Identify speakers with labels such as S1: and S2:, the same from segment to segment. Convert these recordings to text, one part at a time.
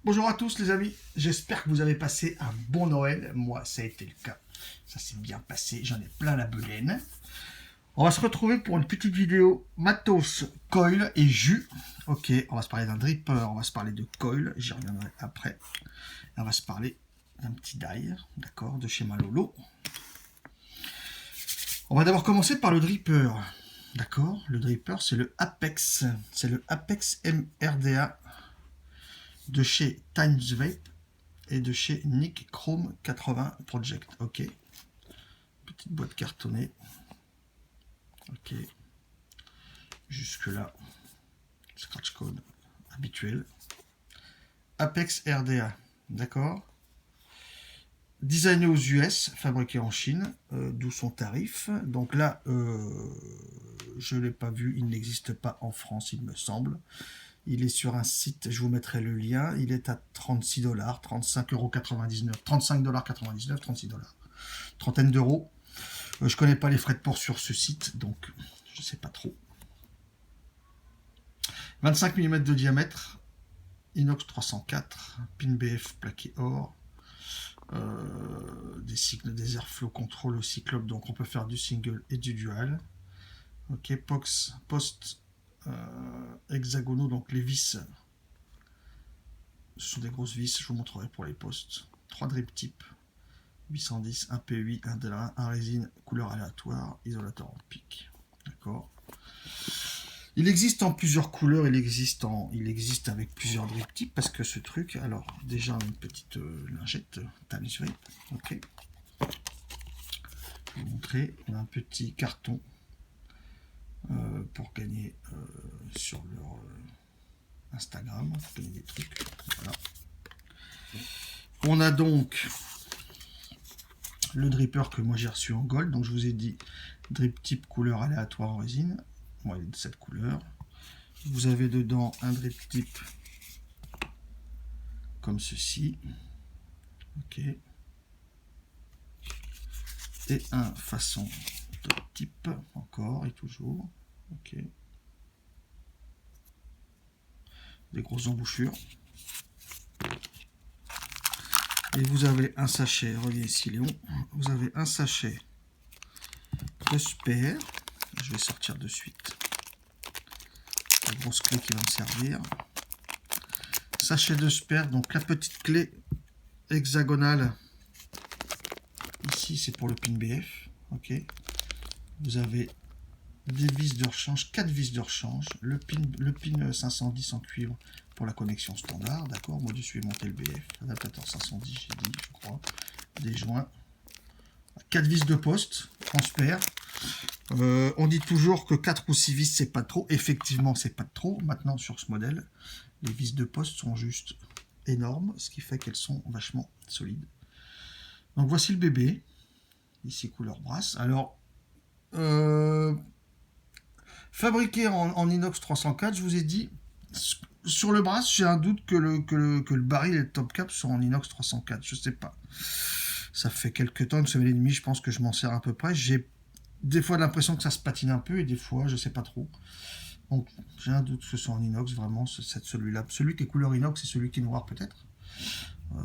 S1: Bonjour à tous les amis, j'espère que vous avez passé un bon Noël. Moi, ça a été le cas. Ça s'est bien passé, j'en ai plein la bedaine. On va se retrouver pour une petite vidéo matos, coil et jus. Ok, on va se parler d'un dripper, on va se parler de coil, j'y reviendrai après. On va se parler d'un petit die, d'accord, de chez Malolo. On va d'abord commencer par le dripper. D'accord, le dripper c'est le Apex. C'est le Apex MRDA de chez Times Vape et de chez Nick Chrome 80 Project. Ok. Petite boîte cartonnée. Ok. Jusque là. Scratch code habituel. Apex RDA. D'accord. Designé aux US, fabriqué en Chine, d'où son tarif. Donc là, je ne l'ai pas vu, il n'existe pas en France, il me semble. Il est sur un site, je vous mettrai le lien, il est à 36 $, 35,99 €, 35,99 $, 36 $. Trentaine d'euros. Je connais pas les frais de port sur ce site, donc je sais pas trop. 25 mm de diamètre, inox 304, pin BF plaqué or, des cycles, des airflow control au cyclope, donc on peut faire du single et du dual. Ok, post hexagonaux, donc les vis, ce sont des grosses vis, je vous montrerai pour les postes. 3 drip types, 810, un PUI, un Delrin, un résine, couleur aléatoire, isolateur en pic. D'accord. Il existe en plusieurs couleurs, il existe avec plusieurs drip types, parce que ce truc, alors déjà une petite lingette Times Vape, ok. Je vais vous montrer, on a un petit carton pour gagner sur leur Instagram, pour gagner des trucs. Voilà. On a donc le dripper que moi j'ai reçu en gold, donc je vous ai dit drip type couleur aléatoire en résine. Moi, il est de cette couleur. Vous avez dedans un drip type comme ceci. Ok. Et un façon de type, encore et toujours. Ok. Des grosses embouchures. Et vous avez un sachet, relié ici Léon, vous avez un sachet de spare. Je vais sortir de suite la grosse clé qui va me servir. Sachet de spare, donc la petite clé hexagonale. Ici, c'est pour le pin BF. Ok. Vous avez des vis de rechange, 4 vis de rechange, le pin 510 en cuivre pour la connexion standard, d'accord. Moi, je suis monté le BF, adaptateur 510, j'ai dit, je crois. Des joints. 4 vis de poste en spare. On dit toujours que 4 ou 6 vis, c'est pas trop. Effectivement, c'est pas trop. Maintenant, sur ce modèle, les vis de poste sont juste énormes, ce qui fait qu'elles sont vachement solides. Donc, voici le bébé. Ici, couleur brasse. Alors, fabriqué en inox 304, je vous ai dit, sur le brasse, j'ai un doute que le baril et le top cap sont en inox 304. Je sais pas. Ça fait quelques temps, une semaine et demie, je pense que je m'en sers à peu près. J'ai des fois l'impression que ça se patine un peu et des fois, je sais pas trop. Donc, j'ai un doute que ce soit en inox, vraiment, celui-là. Celui qui est couleur inox, c'est celui qui est noir peut-être.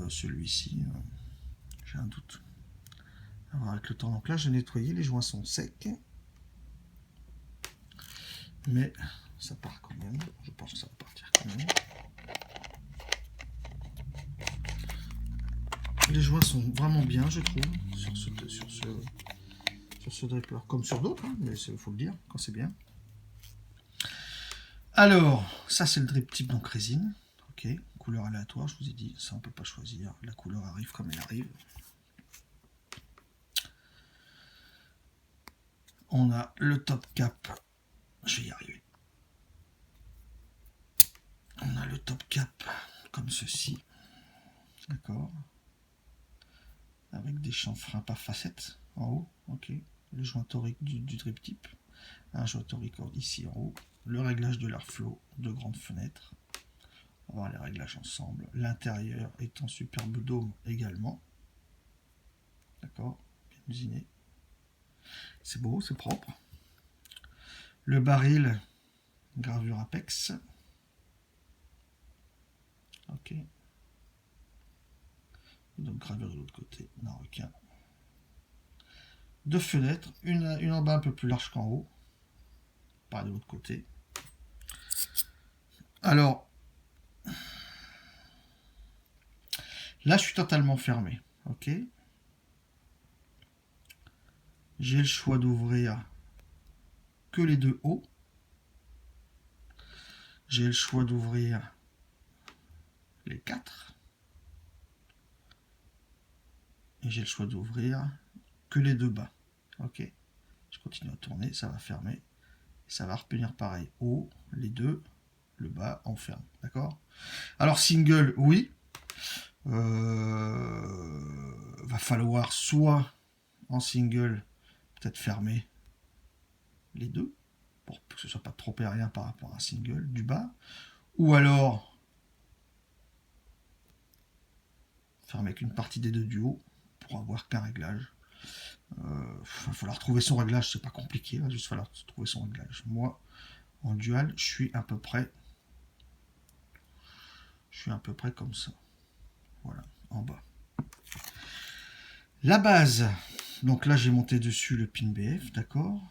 S1: Celui-ci, j'ai un doute. Alors, avec le temps, donc là, j'ai nettoyé, les joints sont secs. Mais ça part quand même. Je pense que ça va partir quand même. Les joints sont vraiment bien, je trouve, sur ce dripper, comme sur d'autres, hein, mais il faut le dire quand c'est bien. Alors, ça c'est le drip type, donc résine. Ok, couleur aléatoire, je vous ai dit, ça on peut pas choisir. La couleur arrive comme elle arrive. On a le top cap. Je vais y arriver. On a le top cap comme ceci. D'accord. Avec des chanfreins par facettes en haut. Ok. Le joint torique du drip type. Un joint torique ici en haut. Le réglage de l'airflow, de grandes fenêtres. On va voir les réglages ensemble. L'intérieur est en superbe dôme également. D'accord. Bien usiné. C'est beau, c'est propre. Le baril, gravure Apex. Ok. Donc gravure de l'autre côté, d'un requin. Deux fenêtres, une en bas un peu plus large qu'en haut. Pareil de l'autre côté. Alors, là je suis totalement fermé. Ok. J'ai le choix d'ouvrir que les deux hauts. J'ai le choix d'ouvrir les quatre. Et j'ai le choix d'ouvrir que les deux bas. Ok. Je continue à tourner, ça va fermer. Et ça va revenir pareil. Haut, les deux, le bas, on ferme. D'accord. Alors single, oui. Va falloir soit en single, peut-être fermer les deux, pour que ce soit pas trop aérien par rapport à un single du bas. Ou alors fermer qu'une partie des deux du haut pour avoir qu'un réglage. Il va falloir trouver son réglage, c'est pas compliqué, il va juste falloir trouver son réglage. Moi, en dual, je suis à peu près comme ça. Voilà, en bas. La base, donc là j'ai monté dessus le pin BF, d'accord.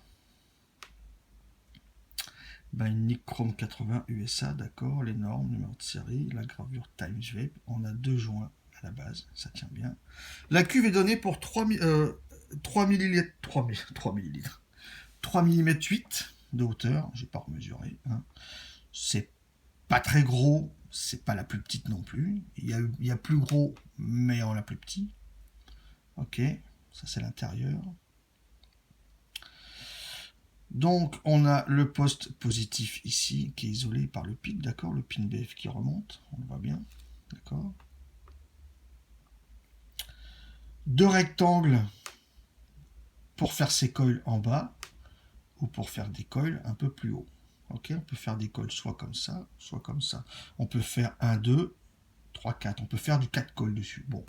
S1: Une Nichrome 80 USA, d'accord. Les normes, numéro de série, la gravure Times Vape. On a deux joints à la base, ça tient bien. La cuve est donnée pour 3 ml, 3 mm 8 de hauteur, j'ai pas remesuré. Hein. C'est pas très gros, c'est pas la plus petite non plus. Il y a plus gros, mais en la plus petit. Ok, ça c'est l'intérieur. Donc on a le poste positif ici qui est isolé par le pic, d'accord, le pin BF qui remonte, on le voit bien, d'accord. Deux rectangles pour faire ses coils en bas ou pour faire des coils un peu plus haut. Ok, on peut faire des coils soit comme ça, soit comme ça. On peut faire 1, 2, 3, 4. On peut faire du 4 coils dessus. Bon,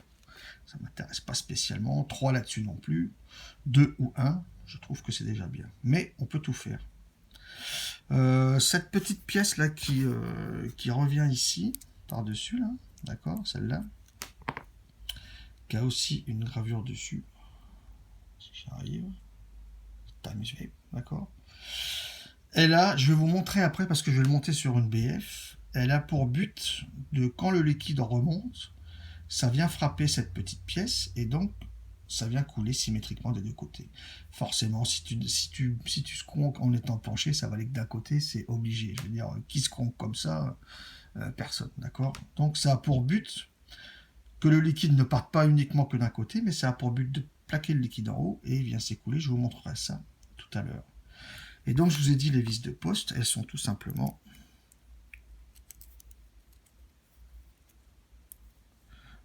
S1: ça ne m'intéresse pas spécialement. 3 là-dessus non plus. 2 ou 1, je trouve que c'est déjà bien. Mais on peut tout faire. Cette petite pièce là qui revient ici, par-dessus là, d'accord, celle-là, qui a aussi une gravure dessus. Si j'arrive. Times Vape, d'accord. Et là, je vais vous montrer après parce que je vais le monter sur une BF. Elle a pour but de, quand le liquide remonte, ça vient frapper cette petite pièce et donc ça vient couler symétriquement des deux côtés. Forcément, si tu scronques en étant penché, ça va aller que d'un côté, c'est obligé. Je veux dire, qui scronque comme ça, personne, d'accord. Donc ça a pour but que le liquide ne parte pas uniquement que d'un côté, mais ça a pour but de plaquer le liquide en haut et il vient s'écouler. Je vous montrerai ça tout à l'heure. Et donc, je vous ai dit, les vis de poste, elles sont tout simplement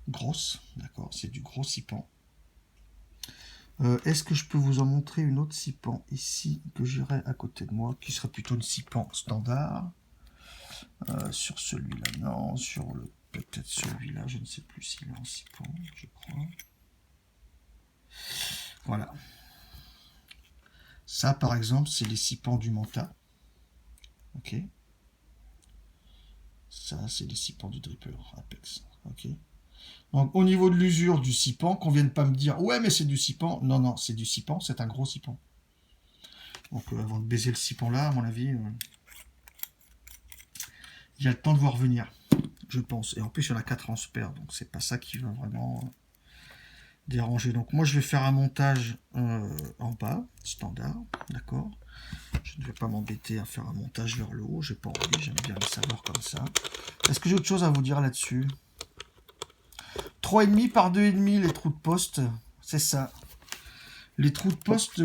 S1: grosses, d'accord, c'est du gros sipan. Est-ce que je peux vous en montrer une autre sipan ici, que j'irai à côté de moi, qui serait plutôt une sipan standard. Sur celui-là, non, sur le peut-être celui-là, je ne sais plus s'il est en sipan, je crois. Voilà. Ça, par exemple, c'est les sipans du Manta. Ok. Ça, c'est les sipans du Dripper Apex. Ok. Donc, au niveau de l'usure du sipan, qu'on vienne pas me dire « Ouais, mais c'est du sipan ». Non, non, c'est du sipan, c'est un gros sipan. Donc, avant de baiser le sipan là, à mon avis, il y a le temps de voir venir, je pense. Et en plus, il y en a 4 en spare, donc c'est pas ça qui va vraiment déranger. Donc, moi, je vais faire un montage en bas, standard, d'accord. Je ne vais pas m'embêter à faire un montage vers le haut, j'ai pas envie, j'aime bien le savoir comme ça. Est-ce que j'ai autre chose à vous dire là-dessus ? 3,5 par 2,5 les trous de poste, c'est ça. Les trous de poste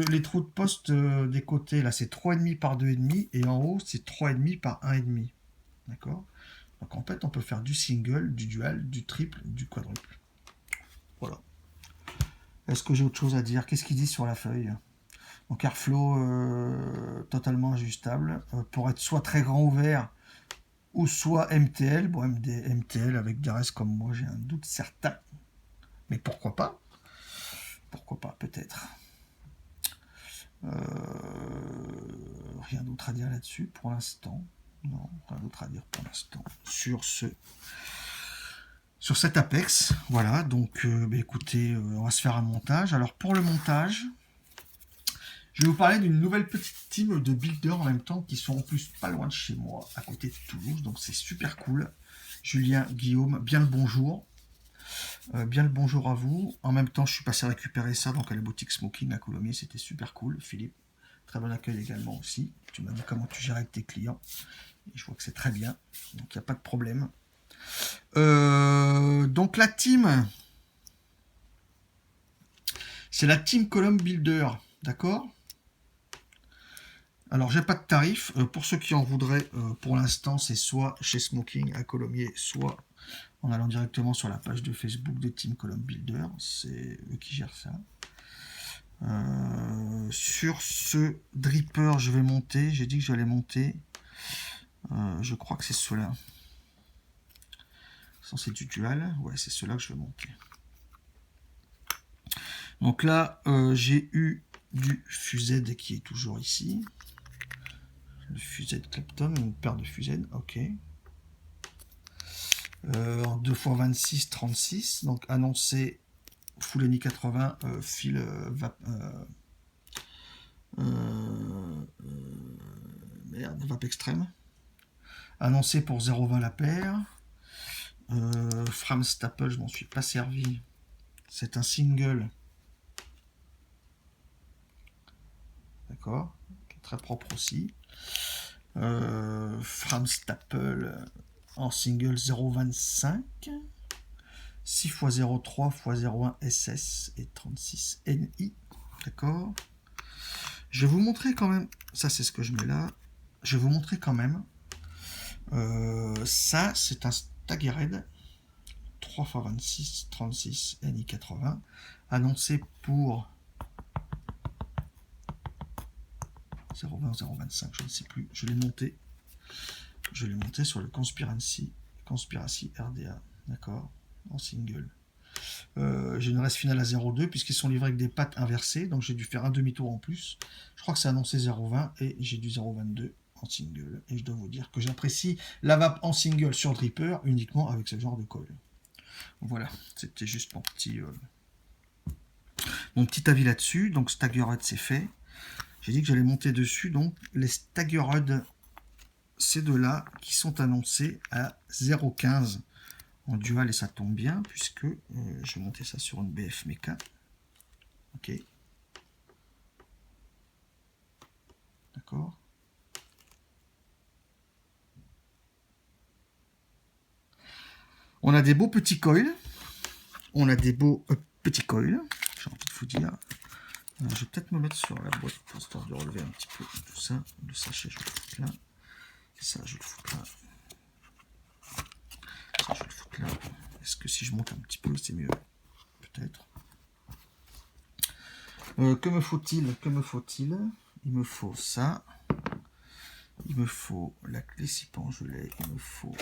S1: des côtés, là, c'est 3,5 par 2,5 et en haut, c'est 3,5 par 1,5. D'accord ? Donc en fait, on peut faire du single, du dual, du triple, du quadruple. Voilà. Est-ce que j'ai autre chose à dire ? Qu'est-ce qu'il dit sur la feuille ? Donc airflow totalement ajustable pour être soit très grand ouvert ou soit MTL. Bon, MTL avec des restes comme moi, j'ai un doute certain. Mais pourquoi pas ? Pourquoi pas, peut-être. Rien d'autre à dire là-dessus pour l'instant. Non, rien d'autre à dire pour l'instant. Sur ce, sur cet Apex. Voilà, donc bah, écoutez, on va se faire un montage. Alors pour le montage, je vais vous parler d'une nouvelle petite team de builders en même temps qui sont en plus pas loin de chez moi, à côté de Toulouse, donc c'est super cool. Julien, Guillaume, bien le bonjour. Bien le bonjour à vous. En même temps, je suis passé récupérer ça donc à la boutique Smoking à Coulommiers, c'était super cool. Philippe, très bon accueil également aussi. Tu m'as dit comment tu gérais avec tes clients. Et je vois que c'est très bien, donc il n'y a pas de problème. Donc la team, c'est la team Column Builder, d'accord? Alors j'ai pas de tarif, pour ceux qui en voudraient, pour l'instant c'est soit chez Smoking à Coulommiers, soit en allant directement sur la page de Facebook de Team Column Builder, c'est eux qui gèrent ça. Sur ce dripper, je vais monter, j'ai dit que j'allais monter, je crois que c'est ceux-là. C'est du dual, ouais c'est ceux-là que je vais monter. Donc là, j'ai eu du Fused qui est toujours ici. Le Fused Clapton, une paire de Fused, ok. En 2x26, 36, donc annoncé Full NI 80, fil merde, Vap Extreme. Annoncé pour 0,20 la paire. Fram Staple, je m'en suis pas servi. C'est un single. D'accord, très propre aussi. Fram Staple en single 0,25. 6 x 0,3 x 0,1 SS et 36 NI. D'accord. Je vais vous montrer quand même. Ça, c'est ce que je mets là. Je vais vous montrer quand même. Ça, c'est un Staggered 3 x 26, 36 NI 80. Annoncé pour 0,20, 0,25, je ne sais plus. Je l'ai monté. Je l'ai monté sur le Conspiracy RDA. D'accord, en single. J'ai une reste finale à 0,2 puisqu'ils sont livrés avec des pattes inversées, donc j'ai dû faire un demi-tour en plus. Je crois que c'est annoncé 0,20 et j'ai du 0,22 en single. Et je dois vous dire que j'apprécie la vape en single sur Dripper uniquement avec ce genre de coil. Voilà, c'était juste mon petit avis là-dessus. Donc Staggered c'est fait. J'ai dit que j'allais monter dessus, donc les Staggered, ces deux-là qui sont annoncés à 0,15 en dual et ça tombe bien puisque je vais monter ça sur une BF Mecha. Ok. D'accord. On a des beaux petits coils. On a des beaux petits coils. J'ai envie de vous dire. Je vais peut-être me mettre sur la boîte pour histoire de relever un petit peu tout ça. Le sachet, je vais le foutre là. Ça, je vais le foutre là. Ça, je vais le foutre là. Est-ce que si je monte un petit peu, c'est mieux? Peut-être. Que me faut-il? Que me faut-il? Il me faut ça. Il me faut la clé scie pengelée. Il me faut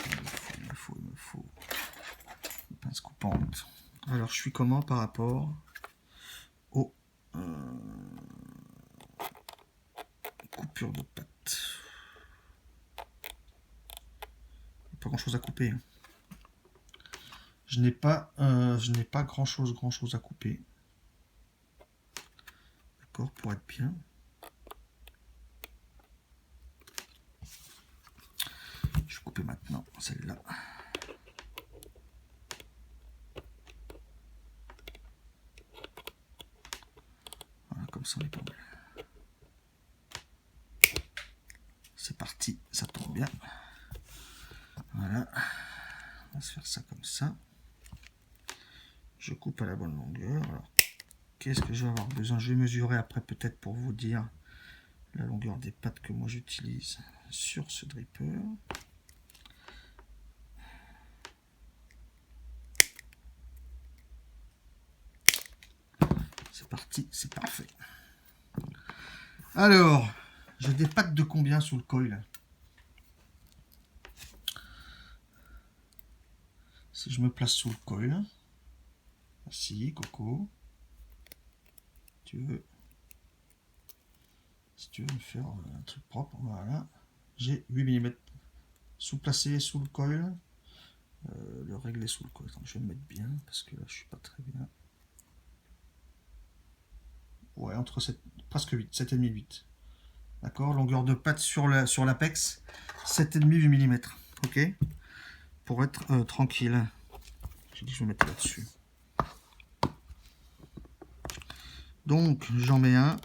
S1: une pince coupante. Alors, je suis comment par rapport aux coupures de pâte? Pas grand chose à couper. Je n'ai pas grand chose à couper. D'accord, pour être bien. Je vais couper maintenant celle-là. Voilà, comme ça on est pas mal. C'est parti, ça tombe bien. Voilà. On va se faire ça comme ça. Je coupe à la bonne longueur. Alors, qu'est-ce que je vais avoir besoin? Je vais mesurer après peut-être pour vous dire la longueur des pattes que moi j'utilise sur ce dripper. C'est parti, c'est parfait. Alors, j'ai des pattes de combien sous le coil? Si je me place sous le coil, si Coco, tu veux, si tu veux me faire un truc propre, voilà, j'ai 8 mm placé sous le coil, Le régler sous le coude. Attends, je vais me mettre bien parce que là je suis pas très bien. Ouais, entre 7, presque 8, 7,5 8. D'accord, longueur de patte sur l'apex, 7,5 mm. Ok, pour être tranquille. J'ai dit que je vais mettre là-dessus. Donc j'en mets un.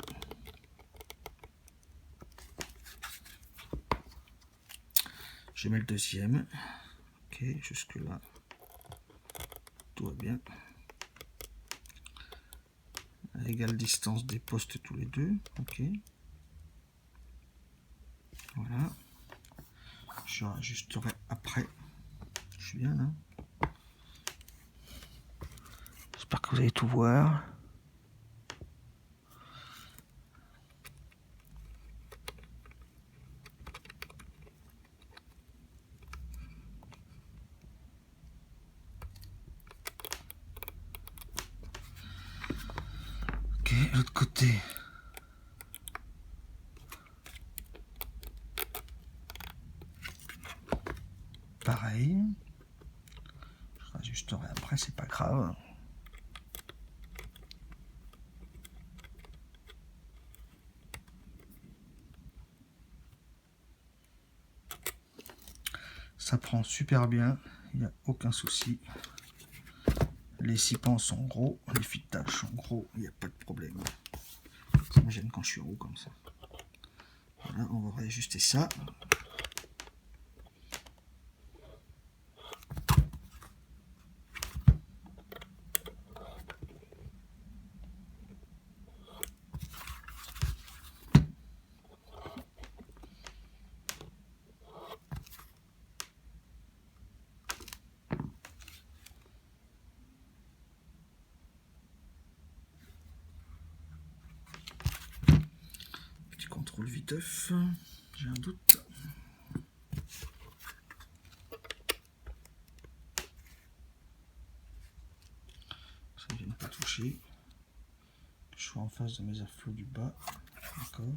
S1: Je mets le deuxième. Ok, jusque là. Tout va bien. À égale distance des postes tous les deux. Ok. Voilà. Je rajusterai après. Je suis bien là. J'espère que vous allez tout voir. Ok, l'autre côté. Pareil. Je rajusterai après, c'est pas grave. Ça prend super bien, il n'y a aucun souci. Les 6 pans sont gros, les filetages sont gros, il n'y a pas de problème. Ça me gêne quand je suis roux comme ça. Voilà, on va réajuster ça. Petit contrôle viteuf, j'ai un doute. Ça ne vient pas toucher. Je suis en face de mes airflows du bas. D'accord.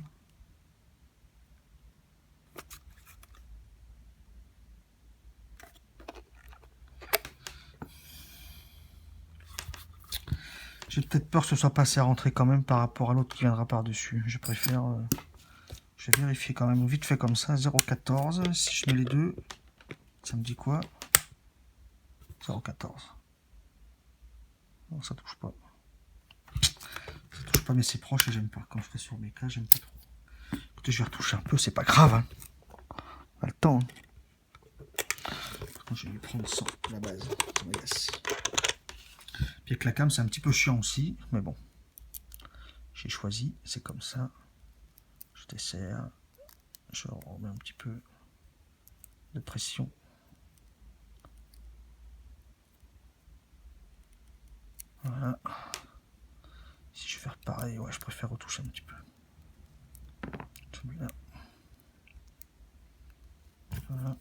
S1: J'ai peut-être peur que ce soit pas assez rentré quand même par rapport à l'autre qui viendra par-dessus. Je préfère... je vais vérifier quand même vite fait comme ça. 0,14. Si je mets les deux, ça me dit quoi? 0,14. Non, ça touche pas. Ça touche pas, mais c'est proche et j'aime pas. Quand je ferai sur mes cas, j'aime pas trop. Écoutez, je vais retoucher un peu, c'est pas grave. Hein. Pas le temps. Hein. Par contre, je vais lui prendre sans la base. Ça m'agace. Puis avec la cam, c'est un petit peu chiant aussi, mais bon. J'ai choisi, c'est comme ça. Je desserre. Je remets un petit peu de pression. Voilà. Si je vais faire pareil, ouais, je préfère retoucher un petit peu. Celui-là. Voilà.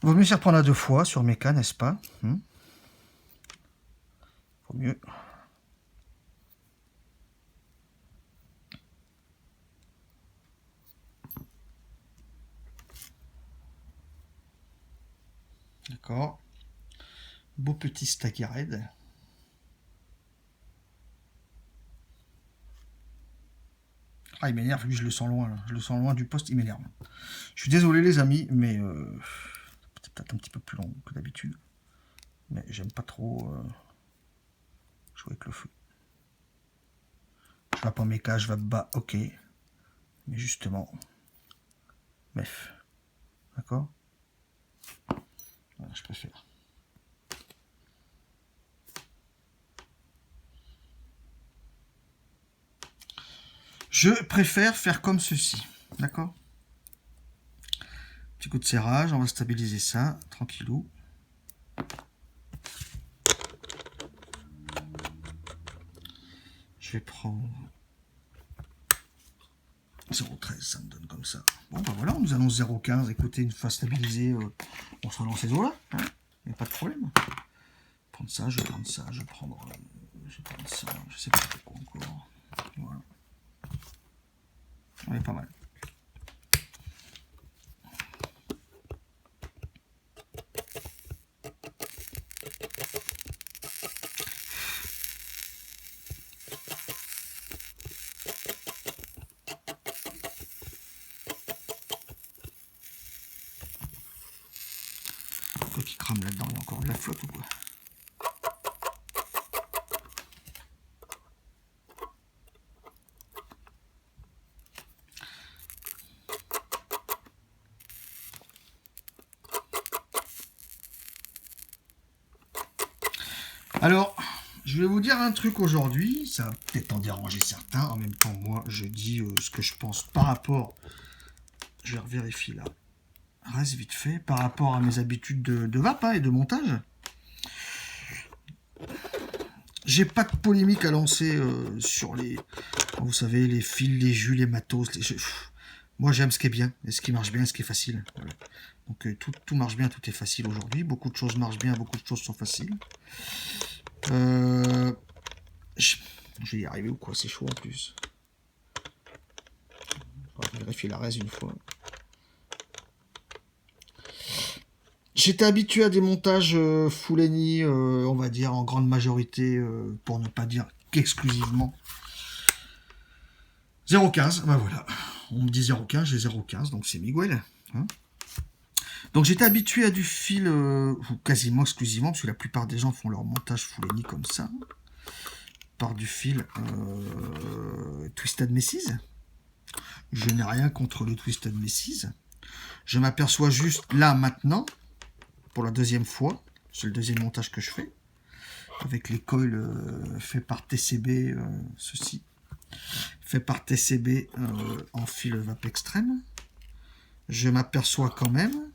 S1: Vaut mieux s'y reprendre à 2 fois sur mes cas, n'est-ce pas? Vaut mieux. D'accord. Beau petit Staggered. Ah, il m'énerve, lui, je le sens loin. Là. Je le sens loin du poste, il m'énerve. Je suis désolé, les amis, mais c'est peut-être un petit peu plus long que d'habitude. Mais j'aime pas trop jouer avec le feu. Je vais pas mes cas, je vais bas, ok. Mais justement, mef. D'accord? Voilà, je préfère. Je préfère faire comme ceci. D'accord? Petit coup de serrage, on va stabiliser ça, tranquillou. Je vais prendre 0,13, ça me donne comme ça. Bon, ben voilà, nous allons 0,15. Écoutez, une fois stabilisé, on sera dans ces eaux-là. Hein, il n'y a pas de problème. Prendre ça, je vais prendre ça, je vais prendre ça, je sais pas quoi encore. Voilà. On est pas mal. crame là-dedans, il y a encore de la flotte ou quoi? Alors, je vais vous dire un truc aujourd'hui, ça va peut-être en déranger certains, en même temps, moi, je dis ce que je pense par rapport, je vais revérifier là, reste vite fait, par rapport à mes habitudes de vape et de montage. J'ai pas de polémique à lancer sur les, vous savez, les fils, les jus, les matos. Moi, j'aime ce qui est bien, et ce qui marche bien, ce qui est facile. Voilà. Donc, tout marche bien, tout est facile aujourd'hui. Beaucoup de choses marchent bien, beaucoup de choses sont faciles. Je vais y arriver ou quoi? C'est chaud en plus. On va vérifier la reste une fois. J'étais habitué à des montages full NI, on va dire en grande majorité, pour ne pas dire qu'exclusivement. 0,15, ben voilà. On me dit 0,15, j'ai 0,15, donc c'est Miguel. Hein, donc j'étais habitué à du fil, quasiment exclusivement, parce que la plupart des gens font leur montage full NI comme ça, par du fil Twisted Messes. Je n'ai rien contre le Twisted Messes. Je m'aperçois juste là maintenant, pour la deuxième fois, c'est le deuxième montage que je fais, avec les coils faits par TCB, ceci, fait par TCB en fil vape extrême. Je m'aperçois quand même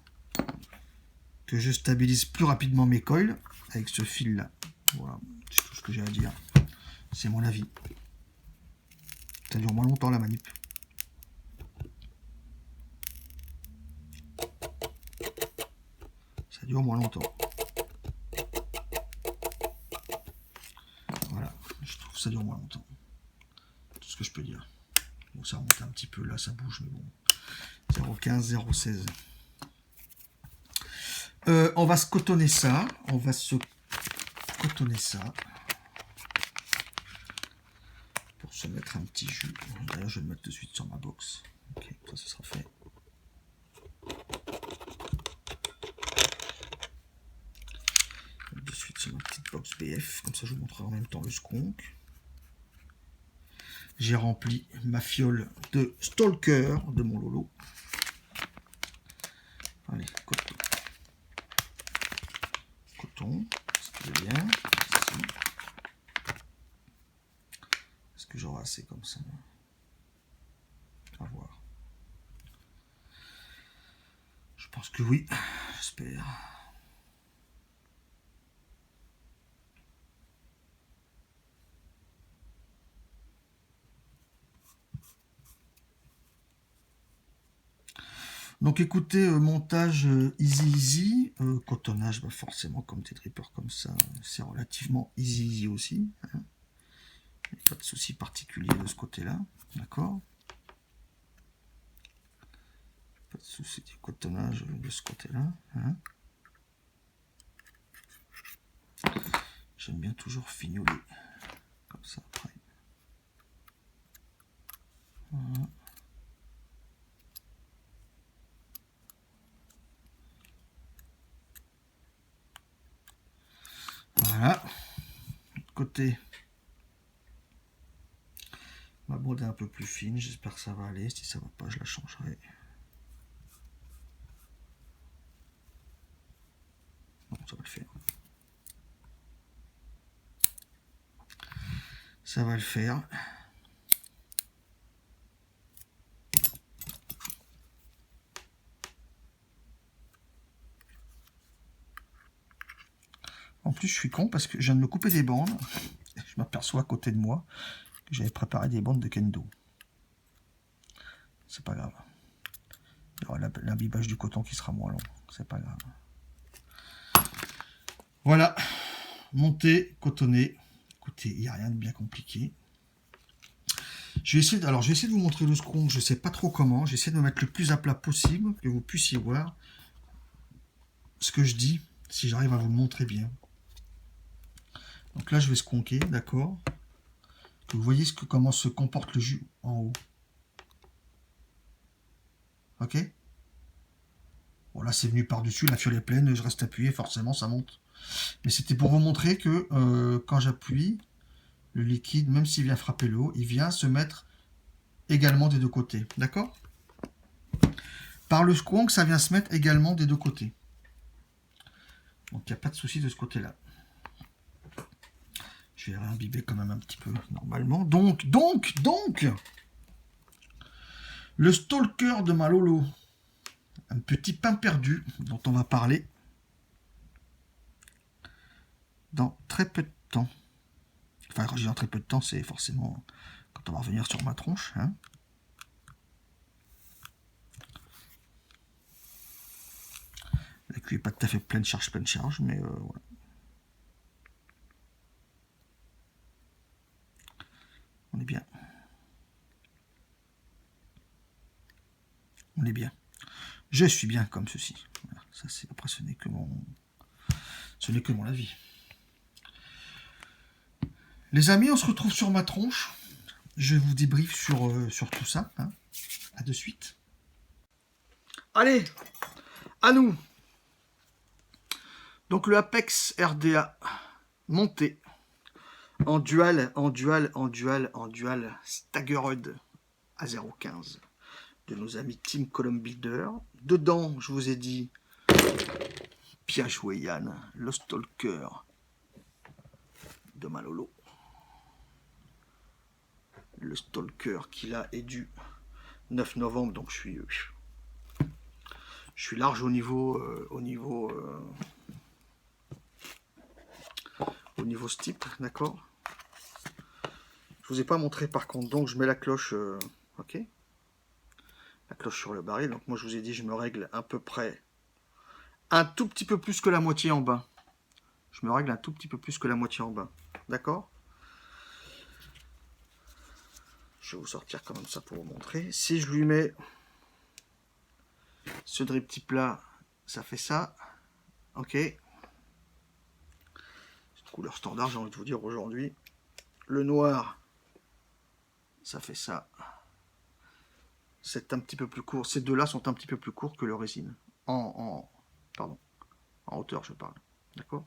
S1: que je stabilise plus rapidement mes coils avec ce fil là. Voilà, c'est tout ce que j'ai à dire. C'est mon avis. Ça dure moins longtemps la manip. Ça dure moins longtemps. Voilà, je trouve que ça dure moins longtemps. Tout ce que je peux dire. Bon, ça remonte un petit peu là, ça bouge, mais bon. 0,15, 0,16. On va se cotonner ça. On va se cotonner ça. Pour se mettre un petit jus. D'ailleurs, je vais le mettre de suite sur ma box. Ok, ça, ce sera fait. De suite sur ma petite box BF. Comme ça, je vous montrerai en même temps le skunk. J'ai rempli ma fiole de Stalker de mon Lolo. Allez, coton. Coton, est-ce qu'il est bien? Est-ce que j'aurai assez comme ça? À voir. Je pense que oui, j'espère. Donc écoutez, montage easy, cotonnage, bah forcément comme des drippers comme ça, c'est relativement easy aussi. Hein. Pas de souci particulier de ce côté-là, d'accord? Pas de souci du cotonnage de ce côté-là. Hein. J'aime bien toujours fignoler comme ça après. Voilà. Voilà. Côté, ma bande est un peu plus fine, j'espère que ça va aller. Si ça va pas, je la changerai. Non, ça va le faire. Ça va le faire. En plus, je suis con parce que je viens de me couper des bandes. Je m'aperçois à côté de moi que j'avais préparé des bandes de kendo. C'est pas grave. Il y aura l'imbibage du coton qui sera moins long. C'est pas grave. Voilà. Monté, cotonné. Écoutez, il n'y a rien de bien compliqué. Je vais essayer de vous montrer le skunk. Je ne sais pas trop comment. J'essaie de me mettre le plus à plat possible, que vous puissiez voir ce que je dis, si j'arrive à vous le montrer bien. Donc là, je vais skunker, d'accord. Vous voyez comment se comporte le jus en haut. Ok. Bon, là, c'est venu par-dessus, la fiole est pleine, je reste appuyé, forcément, ça monte. Mais c'était pour vous montrer que quand j'appuie, le liquide, même s'il vient frapper l'eau, il vient se mettre également des deux côtés. D'accord? Par le squonk, ça vient se mettre également des deux côtés. Donc, il n'y a pas de souci de ce côté-là. Je vais réimbiber quand même un petit peu, normalement. Donc, le stalker de Malolo. Un petit pain perdu dont on va parler dans très peu de temps. Enfin, quand je dis dans très peu de temps, c'est forcément quand on va revenir sur ma tronche. Hein. La queue n'est pas tout à fait pleine charge, mais voilà. On est bien. On est bien. Je suis bien comme ceci. Voilà, ça c'est après ce n'est que mon avis. Les amis, on se retrouve sur ma tronche. Je vous débriefe sur tout ça. Hein. À de suite. Allez, à nous. Donc le Apex RDA monté en dual Staggered à 0,15 de nos amis Team Column Builder. Dedans, je vous ai dit, bien joué Yann, le Stalker de Malolo. Le Stalker qui là est du 9 novembre, donc je suis large au niveau steep, d'accord. Je vous ai pas montré par contre, donc je mets la cloche, ok, la cloche sur le baril. Donc moi je vous ai dit, je me règle à peu près un tout petit peu plus que la moitié en bas. Je me règle un tout petit peu plus que la moitié en bas, d'accord. Je vais vous sortir quand même ça pour vous montrer. Si je lui mets ce drip type là, ça fait ça, ok. Couleur standard, j'ai envie de vous dire aujourd'hui. Le noir, ça fait ça. C'est un petit peu plus court. Ces deux-là sont un petit peu plus courts que le résine. Pardon. En hauteur, je parle. D'accord.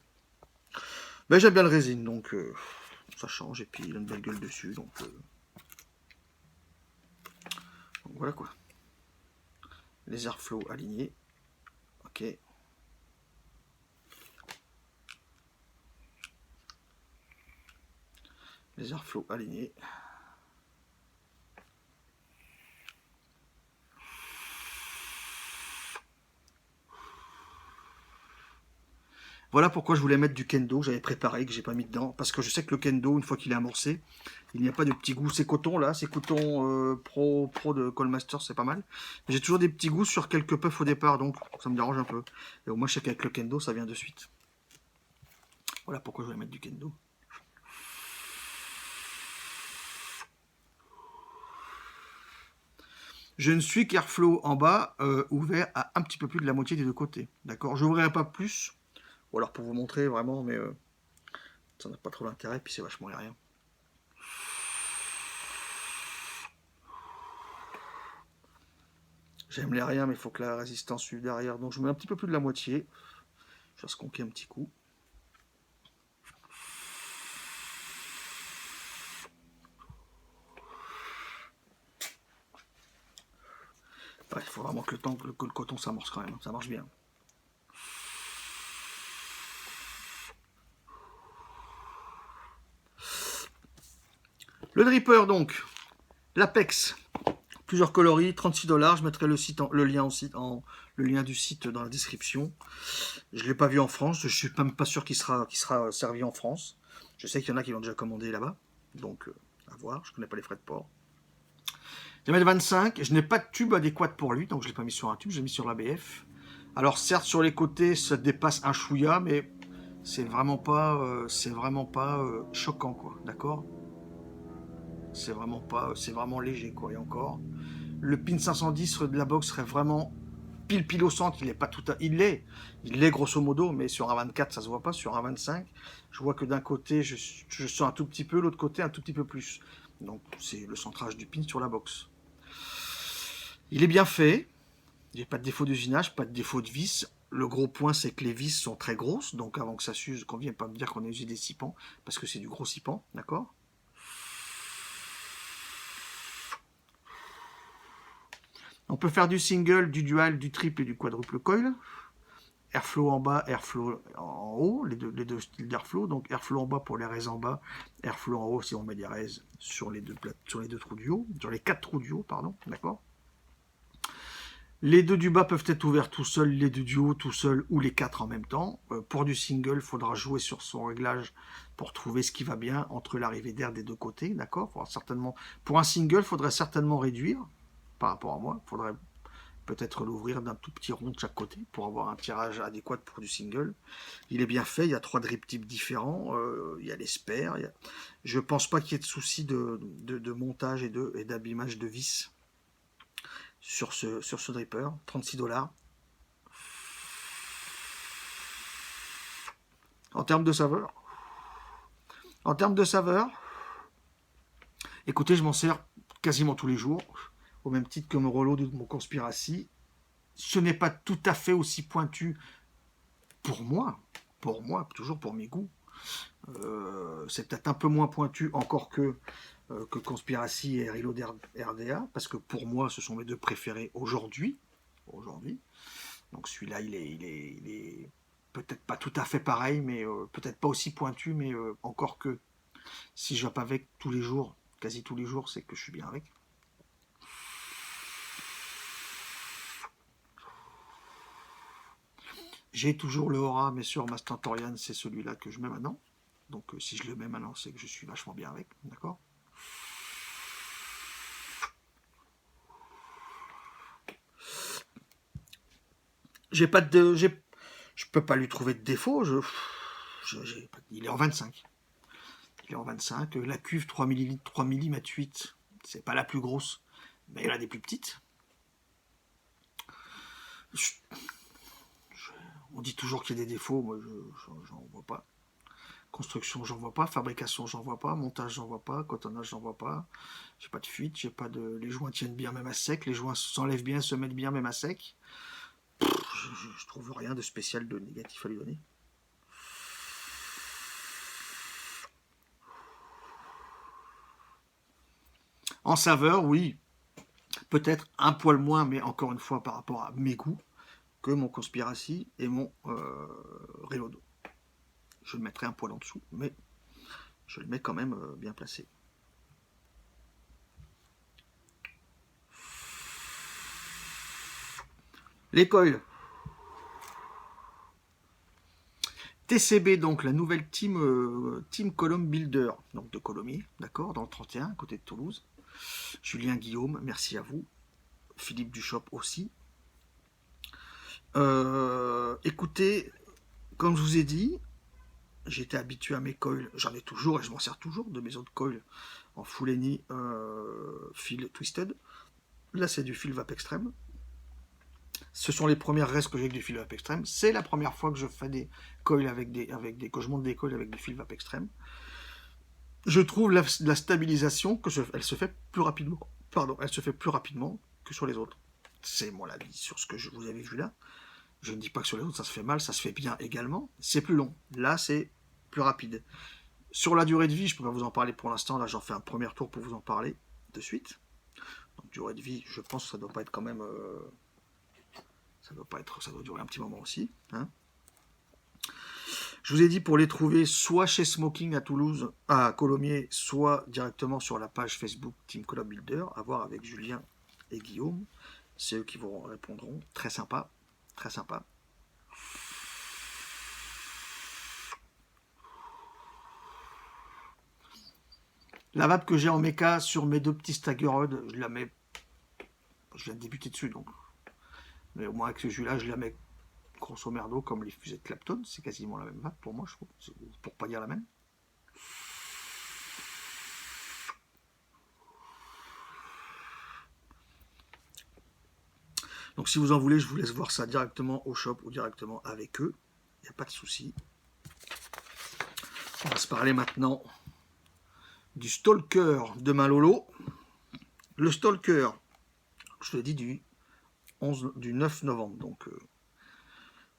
S1: Mais j'aime bien le résine, donc ça change. Et puis il a une belle gueule dessus, donc voilà quoi. Les airflow alignés. Ok. Les airflow alignés. Voilà pourquoi je voulais mettre du kendo, j'avais préparé, que j'ai pas mis dedans. Parce que je sais que le kendo, une fois qu'il est amorcé, il n'y a pas de petits goûts. C'est coton là, c'est coton pro de Callmaster, c'est pas mal. J'ai toujours des petits goûts sur quelques puffs au départ, donc ça me dérange un peu. Et au moins je sais qu'avec le kendo, ça vient de suite. Voilà pourquoi je voulais mettre du kendo. Je ne suis qu'airflow en bas, ouvert à un petit peu plus de la moitié des deux côtés. D'accord. Je n'ouvrirai pas plus. Ou alors pour vous montrer vraiment, mais ça n'a pas trop d'intérêt, puis c'est vachement aérien. J'aime l'aérien, mais il faut que la résistance suive derrière. Donc je mets un petit peu plus de la moitié. Je vais se conquer un petit coup. Il faut vraiment que le coton s'amorce quand même, ça marche bien. Le dripper donc, l'Apex, plusieurs coloris, 36 $. Je mettrai le lien du site dans la description. Je ne l'ai pas vu en France, je ne suis même pas sûr qu'il sera servi en France. Je sais qu'il y en a qui l'ont déjà commandé là-bas, donc à voir, je ne connais pas les frais de port. Je vais mettre 25, je n'ai pas de tube adéquat pour lui, donc je ne l'ai pas mis sur un tube, je l'ai mis sur l'ABF. Alors certes sur les côtés ça dépasse un chouïa, mais c'est vraiment pas choquant quoi, d'accord. C'est vraiment léger quoi, et encore. Le pin 510 de la box serait vraiment pile au centre, il est pas tout à... il l'est grosso modo, mais sur un 24 ça se voit pas, sur un 25 je vois que d'un côté je sens un tout petit peu, l'autre côté un tout petit peu plus. Donc c'est le centrage du pin sur la box. Il est bien fait, J'ai pas de défaut d'usinage, pas de défaut de vis. Le gros point, c'est que les vis sont très grosses, donc avant que ça s'use, qu'on vienne pas me dire qu'on a usé des 6 pans, parce que c'est du gros 6 pans, d'accord? On peut faire du single, du dual, du triple et du quadruple coil. Airflow en bas, airflow en haut, les deux styles d'airflow. Donc airflow en bas pour les raises en bas, airflow en haut si on met des raises sur les deux trous du haut, sur les 4 trous du haut, pardon, d'accord. Les deux du bas peuvent être ouverts tout seuls, les deux du haut tout seuls ou les 4 en même temps. Pour du single, il faudra jouer sur son réglage pour trouver ce qui va bien entre l'arrivée d'air des deux côtés, d'accord. Pour un single, il faudrait certainement réduire par rapport à moi. Il faudrait peut-être l'ouvrir d'un tout petit rond de chaque côté pour avoir un tirage adéquat pour du single. Il est bien fait, il y a 3 drip types différents, il y a les spares. Je pense pas qu'il y ait de soucis de montage et d'abîmage de vis sur ce dripper. 36$. En termes de saveur, écoutez, je m'en sers quasiment tous les jours, au même titre que mon Rollo de mon Conspiracy. Ce n'est pas tout à fait aussi pointu pour moi, toujours pour mes goûts. C'est peut-être un peu moins pointu encore que Conspiracy et Reload RDA, parce que pour moi, ce sont mes deux préférés aujourd'hui. Donc celui-là, il est peut-être pas tout à fait pareil, mais peut-être pas aussi pointu, mais encore que si je vape avec tous les jours, quasi tous les jours, c'est que je suis bien avec. J'ai toujours le Aura, mais sur ma Stentorian, c'est celui-là que je mets maintenant. Donc si je le mets maintenant, c'est que je suis vachement bien avec, d'accord. Je peux pas lui trouver de défaut. Il est en 25. La cuve 3 ml, 3 mm 8, c'est pas la plus grosse, mais il y en a des plus petites. On dit toujours qu'il y a des défauts, moi j'en vois pas. Construction, j'en vois pas. Fabrication, j'en vois pas. Montage, j'en vois pas. Cotonnage, j'en vois pas. J'ai pas de fuite, les joints tiennent bien même à sec, les joints s'enlèvent bien, se mettent bien même à sec. Je trouve rien de spécial, de négatif à lui donner. En saveur, oui, peut-être un poil moins, mais encore une fois par rapport à mes goûts, que mon Conspiracy et mon Reload. Je le mettrai un poil en dessous, mais je le mets quand même bien placé. Les coils. TCB, donc la nouvelle team Colombe Builder, donc de Colomiers, d'accord, dans le 31, à côté de Toulouse. Julien Guillaume, merci à vous. Philippe Duchop aussi. Écoutez, comme je vous ai dit, j'étais habitué à mes coils, j'en ai toujours et je m'en sers toujours de mes autres coils en full any fil twisted. Là, c'est du fil vape extrême. Ce sont les premières restes que j'ai avec du fil vape extrême. C'est la première fois que je fais des coils que je monte des coils avec du fil vape extrême. Je trouve la stabilisation elle se fait plus rapidement. Elle se fait plus rapidement que sur les autres. C'est mon avis sur ce que vous avez vu là. Je ne dis pas que sur les autres ça se fait mal, ça se fait bien également. C'est plus long. Là, c'est plus rapide. Sur la durée de vie, je ne peux pas vous en parler pour l'instant. Là, j'en fais un premier tour pour vous en parler de suite. Donc, durée de vie, je pense que ça doit pas être quand même. Ça doit durer un petit moment aussi. Hein. Je vous ai dit pour les trouver soit chez Smoking à Toulouse, à Colomiers, soit directement sur la page Facebook Team Colombe Builder, à voir avec Julien et Guillaume. C'est eux qui vous répondront. Très sympa. Très sympa. La vape que j'ai en méca sur mes deux petits Staggerhead, je la mets. Je viens de débuter dessus donc. Mais au moins avec ce jus-là, je la mets grosso merdo comme les fusées de Clapton. C'est quasiment la même vape pour moi, je trouve. Pour pas dire la même. Donc si vous en voulez, je vous laisse voir ça directement au shop ou directement avec eux. Il n'y a pas de souci. On va se parler maintenant du Stalker de Malolo. Le Stalker, je te dis du du 9 novembre, donc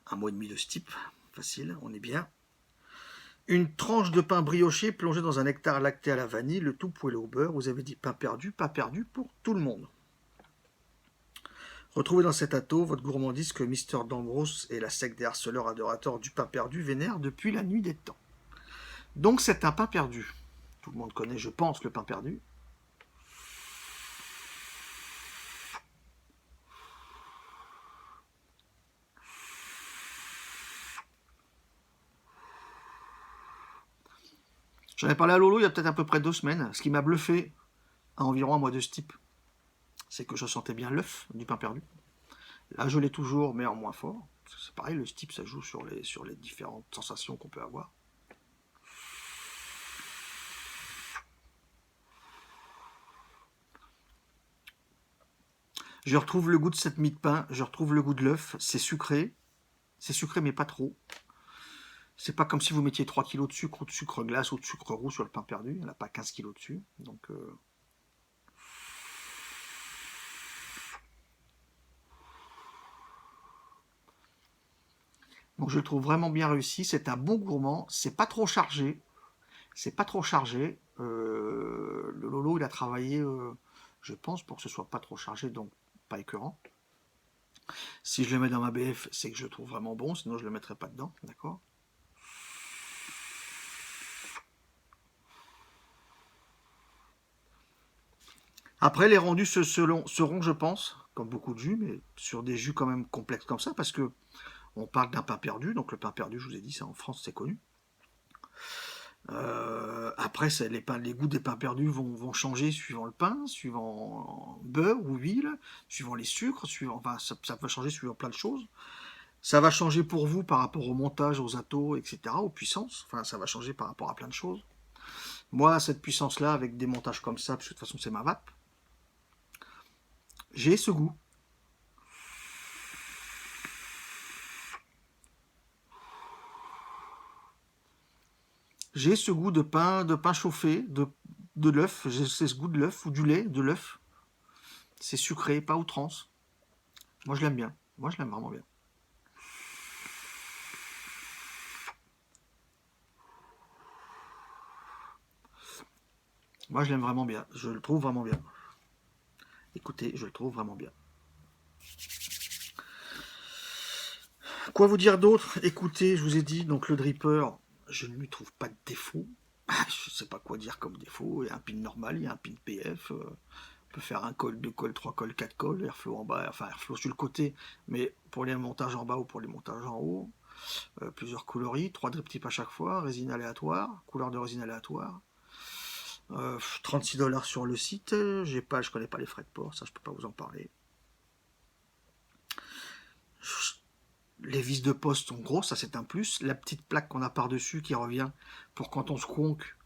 S1: un mois et demi de ce type, facile, on est bien. Une tranche de pain brioché plongé dans un nectar lacté à la vanille, le tout poêlé au beurre. Vous avez dit pain perdu, pas perdu pour tout le monde. Retrouvez dans cet atto votre gourmandise que Mister Dambrose et la secte des harceleurs adorateurs du pain perdu vénèrent depuis la nuit des temps. Donc c'est un pain perdu. Tout le monde connaît, je pense, le pain perdu. J'en ai parlé à Lolo il y a peut-être à peu près 2 semaines. Ce qui m'a bluffé à environ un mois de ce type, c'est que je sentais bien l'œuf du pain perdu. Là, je l'ai toujours, mais en moins fort. C'est pareil, le type, ça joue sur les différentes sensations qu'on peut avoir. Je retrouve le goût de cette mie de pain, je retrouve le goût de l'œuf, c'est sucré mais pas trop. C'est pas comme si vous mettiez 3 kg de sucre ou de sucre glace ou de sucre roux sur le pain perdu, il n'y en a pas 15 kg dessus. Donc je le trouve vraiment bien réussi, c'est un bon gourmand, c'est pas trop chargé. Le Lolo il a travaillé, je pense, pour que ce soit pas trop chargé, donc pas écœurant. Si je le mets dans ma BF, c'est que je le trouve vraiment bon, sinon je le mettrais pas dedans, d'accord? Après, les rendus seront, je pense, comme beaucoup de jus, mais sur des jus quand même complexes comme ça, parce que on parle d'un pain perdu, donc le pain perdu, je vous ai dit, ça en France, c'est connu. Après, les goûts des pains perdus vont changer suivant le pain, suivant beurre ou huile, suivant les sucres, enfin, ça va changer suivant plein de choses. Ça va changer pour vous par rapport au montage, aux attos, etc., aux puissances. Enfin, ça va changer par rapport à plein de choses. Moi, cette puissance-là, avec des montages comme ça, parce que de toute façon, c'est ma vape, j'ai ce goût. J'ai ce goût de pain chauffé, de l'œuf. J'ai ce goût de l'œuf ou du lait de l'œuf. C'est sucré, pas outrance. Moi, je l'aime bien. Moi, je l'aime vraiment bien. Moi, je l'aime vraiment bien. Je le trouve vraiment bien. Écoutez, je le trouve vraiment bien. Quoi vous dire d'autre? Écoutez, je vous ai dit, donc le dripper, je ne lui trouve pas de défaut. Je ne sais pas quoi dire comme défaut. Il y a un pin normal, il y a un pin PF. On peut faire un col, 2 cols, 3 cols, 4 cols, airflow en bas, enfin airflow sur le côté, mais pour les montages en bas ou pour les montages en haut. Plusieurs coloris, 3 drip tips à chaque fois, résine aléatoire, couleur de résine aléatoire. 36$ sur le site. Je connais pas les frais de port, ça je peux pas vous en parler. Les vis de poste sont grosses, ça c'est un plus. La petite plaque qu'on a par-dessus qui revient pour quand on se conque,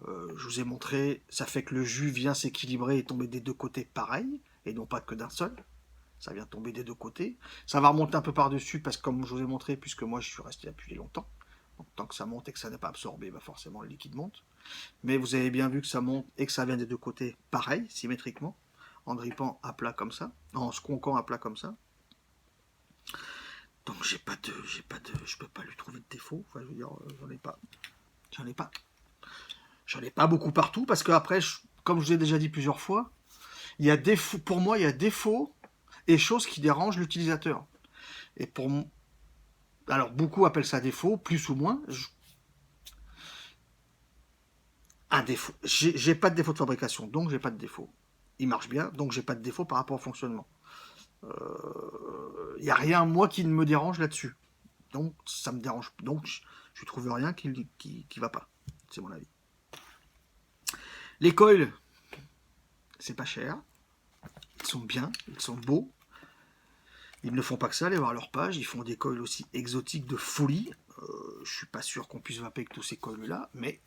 S1: je vous ai montré, ça fait que le jus vient s'équilibrer et tomber des deux côtés pareil, et non pas que d'un seul. Ça vient tomber des deux côtés. Ça va remonter un peu par-dessus, parce que comme je vous ai montré, puisque moi je suis resté appuyé longtemps, donc tant que ça monte et que ça n'est pas absorbé, bah forcément le liquide monte. Mais vous avez bien vu que ça monte et que ça vient des deux côtés pareil, symétriquement, en drippant à plat comme ça, en se conquant à plat comme ça. Donc je peux pas lui trouver de défaut. Enfin, je veux dire, j'en ai pas beaucoup partout parce que après, comme je vous ai déjà dit plusieurs fois, pour moi, il y a défaut et choses qui dérangent l'utilisateur. Et alors beaucoup appellent ça défaut, plus ou moins. Un défaut. J'ai pas de défaut de fabrication, donc j'ai pas de défaut. Il marche bien, donc j'ai pas de défaut par rapport au fonctionnement. Il n'y a rien, moi, qui ne me dérange là-dessus. Donc, ça me dérange. Donc, je trouve rien qui va pas. C'est mon avis. Les coils, c'est pas cher. Ils sont bien, ils sont beaux. Ils ne font pas que ça, allez voir leur page. Ils font des coils aussi exotiques de folie. Je suis pas sûr qu'on puisse vaper avec tous ces coils-là, mais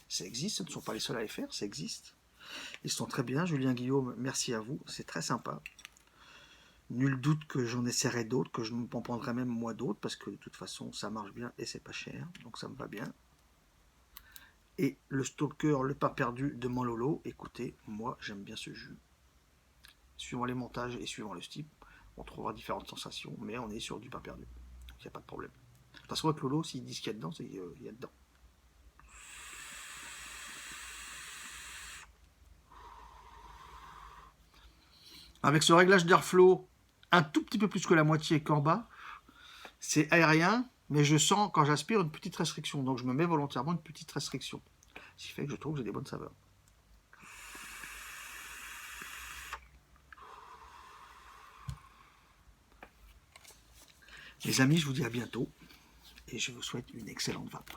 S1: ça existe. Ce ne sont pas les seuls à les faire, ça existe. Ils sont très bien. Julien Guillaume, merci à vous. C'est très sympa. Nul doute que j'en essaierai d'autres, que je m'en prendrai même moi d'autres, parce que de toute façon, ça marche bien et c'est pas cher, donc ça me va bien. Et le Stalker, le pain perdu de Manlolo, écoutez, moi j'aime bien ce jus. suivant les montages et suivant le style, on trouvera différentes sensations, mais on est sur du pas perdu. Il n'y a pas de problème. De toute façon, avec Lolo, s'ils disent qu'il y a dedans, c'est qu'il y a dedans. Avec ce réglage d'airflow, un tout petit peu plus que la moitié qu'en bas, c'est aérien, mais je sens quand j'aspire une petite restriction. Donc je me mets volontairement une petite restriction. Ce qui fait que je trouve que j'ai des bonnes saveurs. Les amis, je vous dis à bientôt et je vous souhaite une excellente vape.